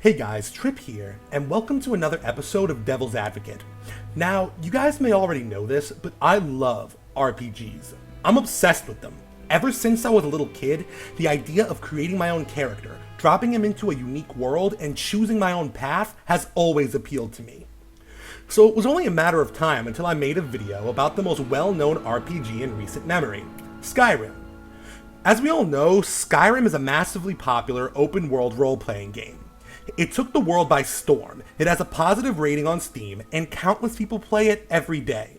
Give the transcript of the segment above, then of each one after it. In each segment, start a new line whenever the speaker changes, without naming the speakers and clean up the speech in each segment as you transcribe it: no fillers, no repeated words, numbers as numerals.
Hey guys, Trip here, and welcome to another episode of Devil's Advocate. Now, you guys may already know this, but I love RPGs. I'm obsessed with them. Ever since I was a little kid, the idea of creating my own character, dropping him into a unique world, and choosing my own path has always appealed to me. So it was only a matter of time until I made a video about the most well-known RPG in recent memory, Skyrim. As we all know, Skyrim is a massively popular open-world role-playing game. It took the world by storm, it has a positive rating on Steam, and countless people play it every day.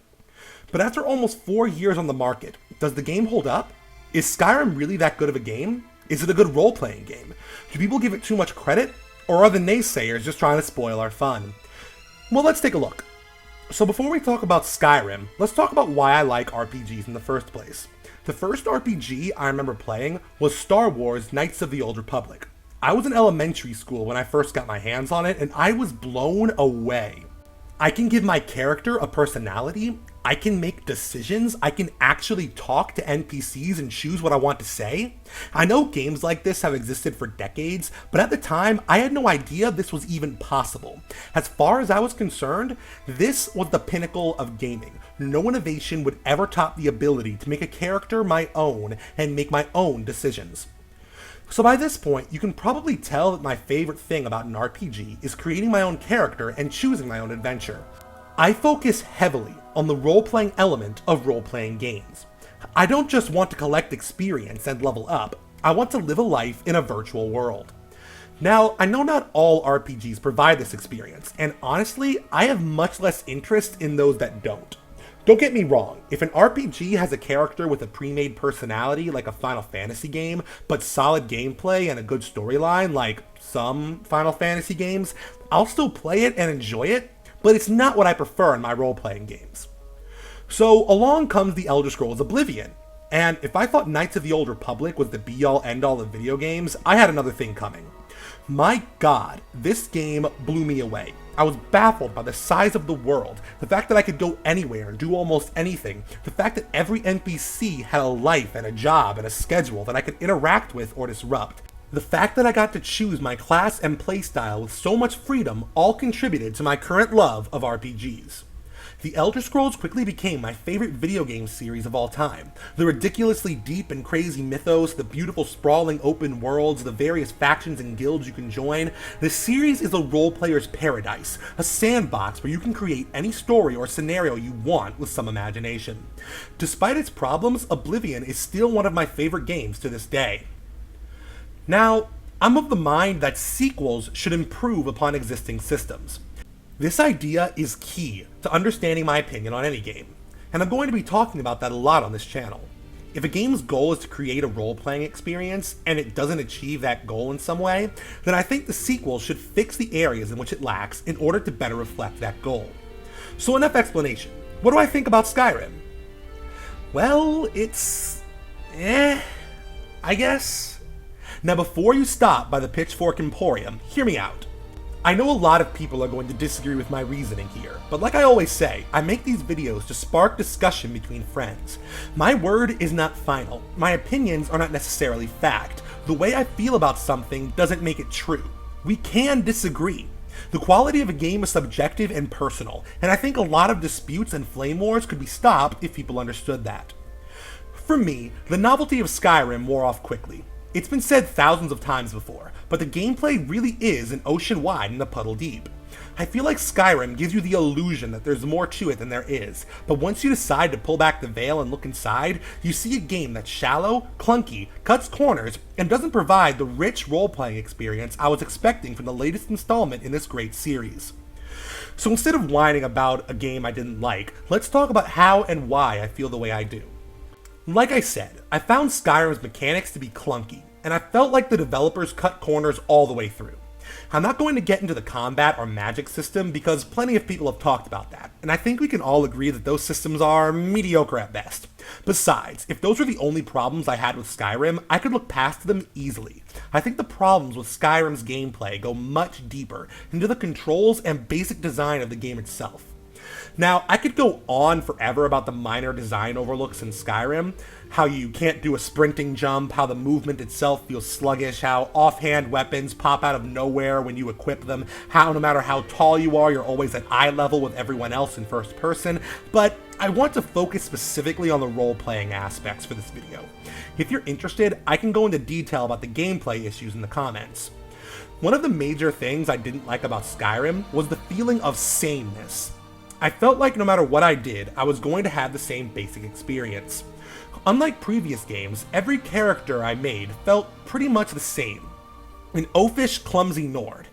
But after almost 4 years on the market, does the game hold up? Is Skyrim really that good of a game? Is it a good role-playing game? Do people give it too much credit? Or are the naysayers just trying to spoil our fun? Well, let's take a look. So before we talk about Skyrim, let's talk about why I like RPGs in the first place. The first RPG I remember playing was Star Wars Knights of the Old Republic. I was in elementary school when I first got my hands on it, and I was blown away. I can give my character a personality, I can make decisions, I can actually talk to NPCs and choose what I want to say. I know games like this have existed for decades, but at the time, I had no idea this was even possible. As far as I was concerned, this was the pinnacle of gaming. No innovation would ever top the ability to make a character my own and make my own decisions. So by this point, you can probably tell that my favorite thing about an RPG is creating my own character and choosing my own adventure. I focus heavily on the role-playing element of role-playing games. I don't just want to collect experience and level up, I want to live a life in a virtual world. Now, I know not all RPGs provide this experience, and honestly, I have much less interest in those that don't. Don't get me wrong, if an RPG has a character with a pre-made personality like a Final Fantasy game, but solid gameplay and a good storyline like some Final Fantasy games, I'll still play it and enjoy it, but it's not what I prefer in my role-playing games. So along comes the Elder Scrolls Oblivion, and if I thought Knights of the Old Republic was the be-all end-all of video games, I had another thing coming. My god, this game blew me away. I was baffled by the size of the world, the fact that I could go anywhere and do almost anything, the fact that every NPC had a life and a job and a schedule that I could interact with or disrupt. The fact that I got to choose my class and playstyle with so much freedom all contributed to my current love of RPGs. The Elder Scrolls quickly became my favorite video game series of all time. The ridiculously deep and crazy mythos, the beautiful sprawling open worlds, the various factions and guilds you can join, the series is a role player's paradise, a sandbox where you can create any story or scenario you want with some imagination. Despite its problems, Oblivion is still one of my favorite games to this day. Now, I'm of the mind that sequels should improve upon existing systems. This idea is key to understanding my opinion on any game, and I'm going to be talking about that a lot on this channel. If a game's goal is to create a role-playing experience, and it doesn't achieve that goal in some way, then I think the sequel should fix the areas in which it lacks in order to better reflect that goal. So enough explanation. What do I think about Skyrim? Well, it's... I guess. Now before you stop by the Pitchfork Emporium, hear me out. I know a lot of people are going to disagree with my reasoning here, but like I always say, I make these videos to spark discussion between friends. My word is not final. My opinions are not necessarily fact. The way I feel about something doesn't make it true. We can disagree. The quality of a game is subjective and personal, and I think a lot of disputes and flame wars could be stopped if people understood that. For me, the novelty of Skyrim wore off quickly. It's been said thousands of times before, but the gameplay really is an ocean wide and a puddle deep. I feel like Skyrim gives you the illusion that there's more to it than there is, but once you decide to pull back the veil and look inside, you see a game that's shallow, clunky, cuts corners, and doesn't provide the rich role-playing experience I was expecting from the latest installment in this great series. So instead of whining about a game I didn't like, let's talk about how and why I feel the way I do. Like I said, I found Skyrim's mechanics to be clunky, and I felt like the developers cut corners all the way through. I'm not going to get into the combat or magic system because plenty of people have talked about that, and I think we can all agree that those systems are mediocre at best. Besides, if those were the only problems I had with Skyrim, I could look past them easily. I think the problems with Skyrim's gameplay go much deeper into the controls and basic design of the game itself. Now, I could go on forever about the minor design overlooks in Skyrim, how you can't do a sprinting jump, how the movement itself feels sluggish, how offhand weapons pop out of nowhere when you equip them, how no matter how tall you are, you're always at eye level with everyone else in first person, but I want to focus specifically on the role-playing aspects for this video. If you're interested, I can go into detail about the gameplay issues in the comments. One of the major things I didn't like about Skyrim was the feeling of sameness. I felt like no matter what I did, I was going to have the same basic experience. Unlike previous games, every character I made felt pretty much the same. An oafish, clumsy Nord.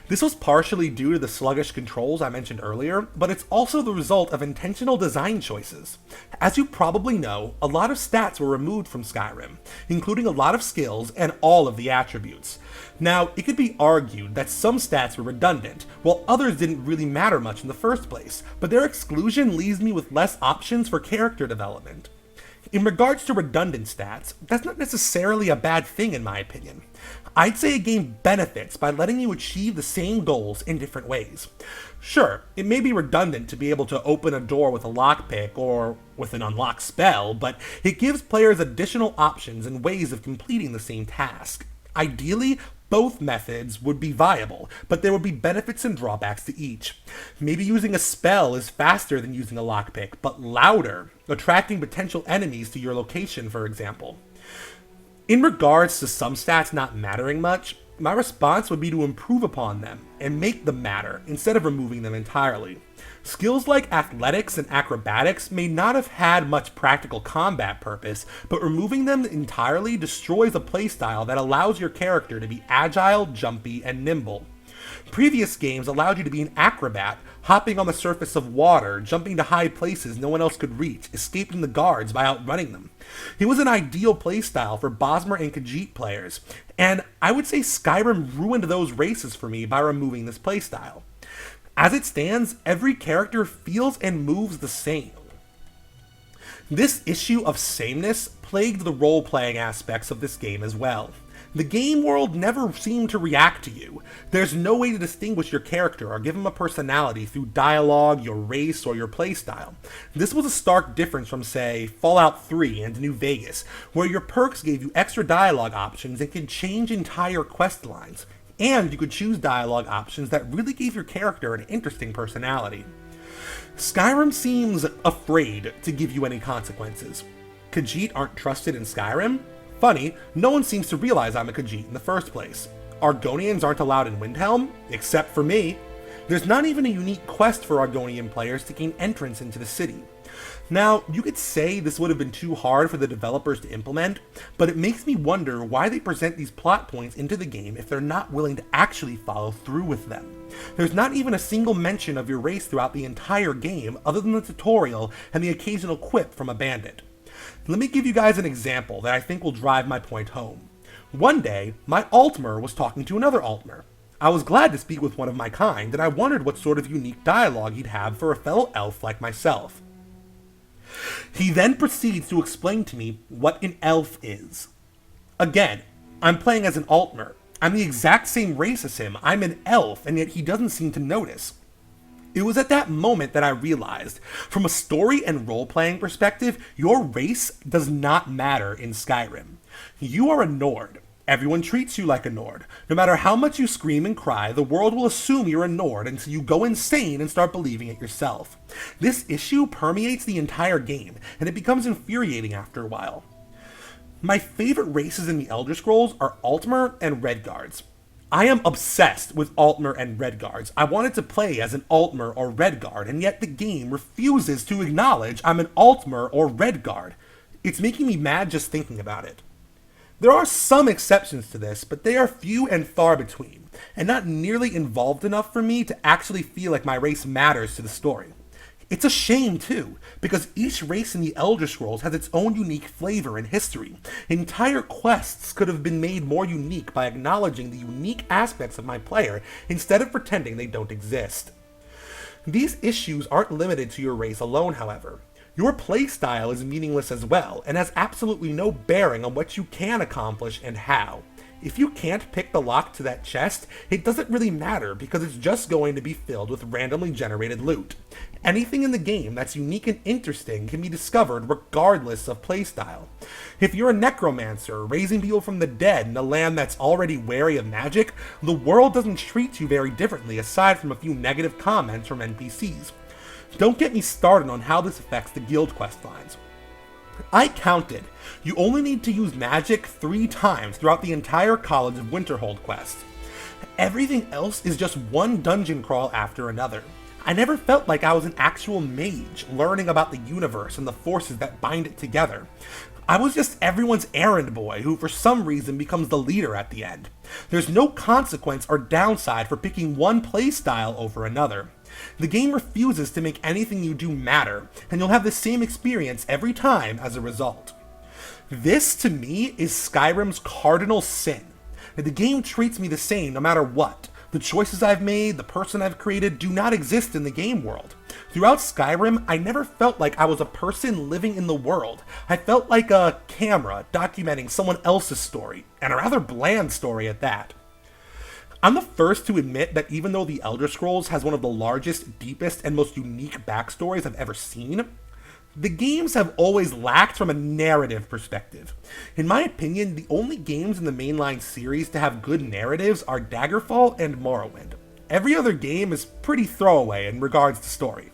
This was partially due to the sluggish controls I mentioned earlier, but it's also the result of intentional design choices. As you probably know, a lot of stats were removed from Skyrim, including a lot of skills and all of the attributes. Now, it could be argued that some stats were redundant, while others didn't really matter much in the first place, but their exclusion leaves me with less options for character development. In regards to redundant stats, that's not necessarily a bad thing in my opinion. I'd say a game benefits by letting you achieve the same goals in different ways. Sure, it may be redundant to be able to open a door with a lockpick or with an unlock spell, but it gives players additional options and ways of completing the same task. Ideally, both methods would be viable, but there would be benefits and drawbacks to each. Maybe using a spell is faster than using a lockpick, but louder, attracting potential enemies to your location, for example. In regards to some stats not mattering much, my response would be to improve upon them and make them matter instead of removing them entirely. Skills like athletics and acrobatics may not have had much practical combat purpose, but removing them entirely destroys a playstyle that allows your character to be agile, jumpy, and nimble. Previous games allowed you to be an acrobat, hopping on the surface of water, jumping to high places no one else could reach, escaping the guards by outrunning them. It was an ideal playstyle for Bosmer and Khajiit players, and I would say Skyrim ruined those races for me by removing this playstyle. As it stands, every character feels and moves the same. This issue of sameness plagued the role-playing aspects of this game as well. The game world never seemed to react to you. There's no way to distinguish your character or give him a personality through dialogue, your race, or your playstyle. This was a stark difference from, say, Fallout 3 and New Vegas, where your perks gave you extra dialogue options and could change entire quest lines. And you could choose dialogue options that really gave your character an interesting personality. Skyrim seems afraid to give you any consequences. Khajiit aren't trusted in Skyrim? Funny, no one seems to realize I'm a Khajiit in the first place. Argonians aren't allowed in Windhelm, except for me. There's not even a unique quest for Argonian players to gain entrance into the city. Now, you could say this would have been too hard for the developers to implement, but it makes me wonder why they present these plot points into the game if they're not willing to actually follow through with them. There's not even a single mention of your race throughout the entire game other than the tutorial and the occasional quip from a bandit. Let me give you guys an example that I think will drive my point home. One day, my Altmer was talking to another Altmer. I was glad to speak with one of my kind, and I wondered what sort of unique dialogue he'd have for a fellow elf like myself. He then proceeds to explain to me what an elf is. Again, I'm playing as an Altmer. I'm the exact same race as him. I'm an elf, and yet he doesn't seem to notice. It was at that moment that I realized, from a story and role-playing perspective, your race does not matter in Skyrim. You are a Nord. Everyone treats you like a Nord. No matter how much you scream and cry, the world will assume you're a Nord until you go insane and start believing it yourself. This issue permeates the entire game, and it becomes infuriating after a while. My favorite races in the Elder Scrolls are Altmer and Redguards. I am obsessed with Altmer and Redguards. I wanted to play as an Altmer or Redguard, and yet the game refuses to acknowledge I'm an Altmer or Redguard. It's making me mad just thinking about it. There are some exceptions to this, but they are few and far between, and not nearly involved enough for me to actually feel like my race matters to the story. It's a shame, too, because each race in the Elder Scrolls has its own unique flavor and history. Entire quests could have been made more unique by acknowledging the unique aspects of my player instead of pretending they don't exist. These issues aren't limited to your race alone, however. Your playstyle is meaningless as well, and has absolutely no bearing on what you can accomplish and how. If you can't pick the lock to that chest, it doesn't really matter because it's just going to be filled with randomly generated loot. Anything in the game that's unique and interesting can be discovered regardless of playstyle. If you're a necromancer raising people from the dead in a land that's already wary of magic, the world doesn't treat you very differently aside from a few negative comments from NPCs. Don't get me started on how this affects the guild quest lines. I counted. You only need to use magic 3 times throughout the entire College of Winterhold quest. Everything else is just one dungeon crawl after another. I never felt like I was an actual mage learning about the universe and the forces that bind it together. I was just everyone's errand boy who for some reason becomes the leader at the end. There's no consequence or downside for picking one playstyle over another. The game refuses to make anything you do matter, and you'll have the same experience every time as a result. This, to me, is Skyrim's cardinal sin. The game treats me the same no matter what. The choices I've made, the person I've created, do not exist in the game world. Throughout Skyrim, I never felt like I was a person living in the world. I felt like a camera documenting someone else's story, and a rather bland story at that. I'm the first to admit that even though The Elder Scrolls has one of the largest, deepest, and most unique backstories I've ever seen, the games have always lacked from a narrative perspective. In my opinion, the only games in the mainline series to have good narratives are Daggerfall and Morrowind. Every other game is pretty throwaway in regards to story.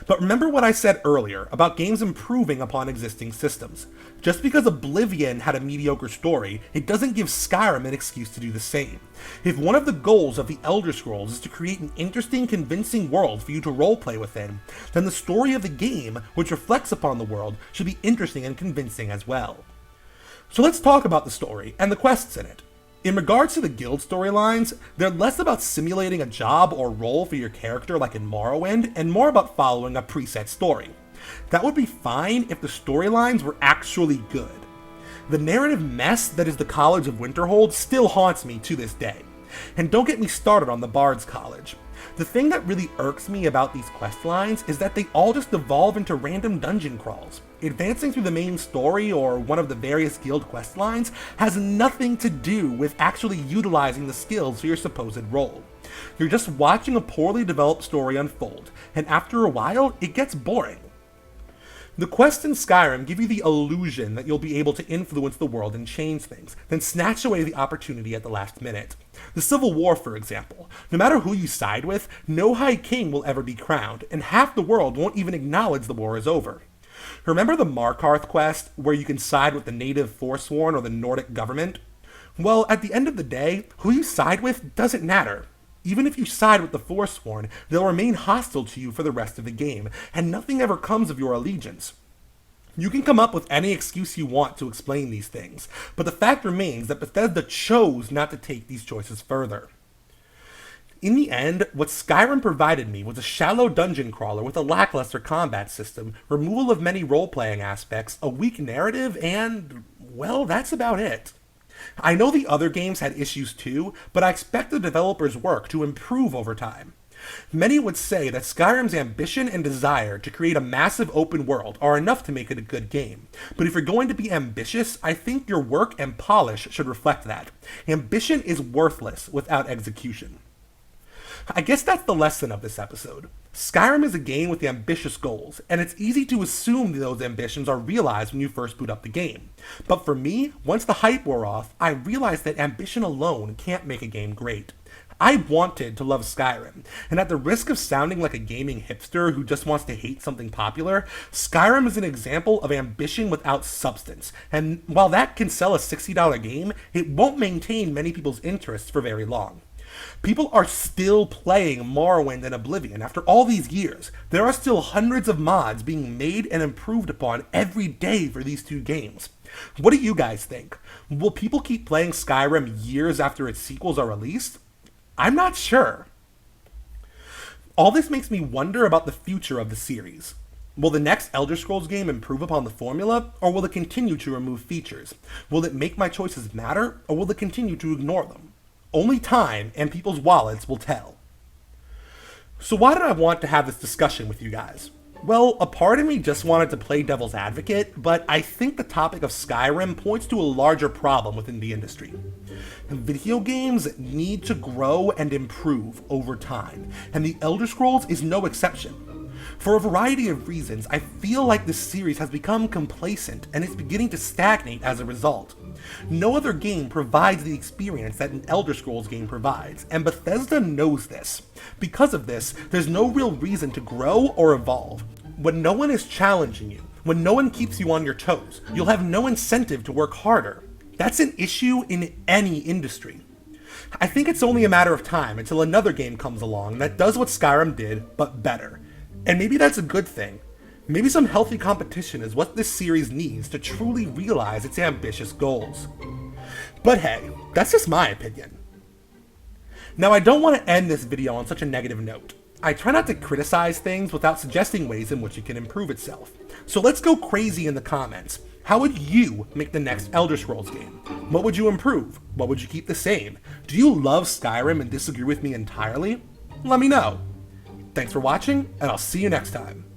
But remember what I said earlier about games improving upon existing systems. Just because Oblivion had a mediocre story, it doesn't give Skyrim an excuse to do the same. If one of the goals of the Elder Scrolls is to create an interesting, convincing world for you to roleplay within, then the story of the game, which reflects upon the world, should be interesting and convincing as well. So let's talk about the story and the quests in it. In regards to the guild storylines, they're less about simulating a job or role for your character like in Morrowind, and more about following a preset story. That would be fine if the storylines were actually good. The narrative mess that is the College of Winterhold still haunts me to this day. And don't get me started on the Bard's College. The thing that really irks me about these quest lines is that they all just devolve into random dungeon crawls. Advancing through the main story or one of the various guild quest lines has nothing to do with actually utilizing the skills for your supposed role. You're just watching a poorly developed story unfold, and after a while, it gets boring. The quests in Skyrim give you the illusion that you'll be able to influence the world and change things, then snatch away the opportunity at the last minute. The Civil War, for example. No matter who you side with, no High King will ever be crowned, and half the world won't even acknowledge the war is over. Remember the Markarth quest, where you can side with the native Forsworn or the Nordic government? Well, at the end of the day, who you side with doesn't matter. Even if you side with the Forsworn, they'll remain hostile to you for the rest of the game, and nothing ever comes of your allegiance. You can come up with any excuse you want to explain these things, but the fact remains that Bethesda chose not to take these choices further. In the end, what Skyrim provided me was a shallow dungeon crawler with a lackluster combat system, removal of many role-playing aspects, a weak narrative, and, well, that's about it. I know the other games had issues too, but I expect the developers' work to improve over time. Many would say that Skyrim's ambition and desire to create a massive open world are enough to make it a good game. But if you're going to be ambitious, I think your work and polish should reflect that. Ambition is worthless without execution. I guess that's the lesson of this episode. Skyrim is a game with ambitious goals, and it's easy to assume those ambitions are realized when you first boot up the game. But for me, once the hype wore off, I realized that ambition alone can't make a game great. I wanted to love Skyrim, and at the risk of sounding like a gaming hipster who just wants to hate something popular, Skyrim is an example of ambition without substance, and while that can sell a $60 game, it won't maintain many people's interests for very long. People are still playing Morrowind and Oblivion after all these years. There are still hundreds of mods being made and improved upon every day for these two games. What do you guys think? Will people keep playing Skyrim years after its sequels are released? I'm not sure. All this makes me wonder about the future of the series. Will the next Elder Scrolls game improve upon the formula, or will it continue to remove features? Will it make my choices matter, or will it continue to ignore them? Only time and people's wallets will tell. So why did I want to have this discussion with you guys? Well, a part of me just wanted to play devil's advocate, but I think the topic of Skyrim points to a larger problem within the industry. Video games need to grow and improve over time, and The Elder Scrolls is no exception. For a variety of reasons, I feel like this series has become complacent and is beginning to stagnate as a result. No other game provides the experience that an Elder Scrolls game provides, and Bethesda knows this. Because of this, there's no real reason to grow or evolve. When no one is challenging you, when no one keeps you on your toes, you'll have no incentive to work harder. That's an issue in any industry. I think it's only a matter of time until another game comes along that does what Skyrim did, but better. And maybe that's a good thing. Maybe some healthy competition is what this series needs to truly realize its ambitious goals. But hey, that's just my opinion. Now, I don't want to end this video on such a negative note. I try not to criticize things without suggesting ways in which it can improve itself. So let's go crazy in the comments. How would you make the next Elder Scrolls game? What would you improve? What would you keep the same? Do you love Skyrim and disagree with me entirely? Let me know. Thanks for watching, and I'll see you next time.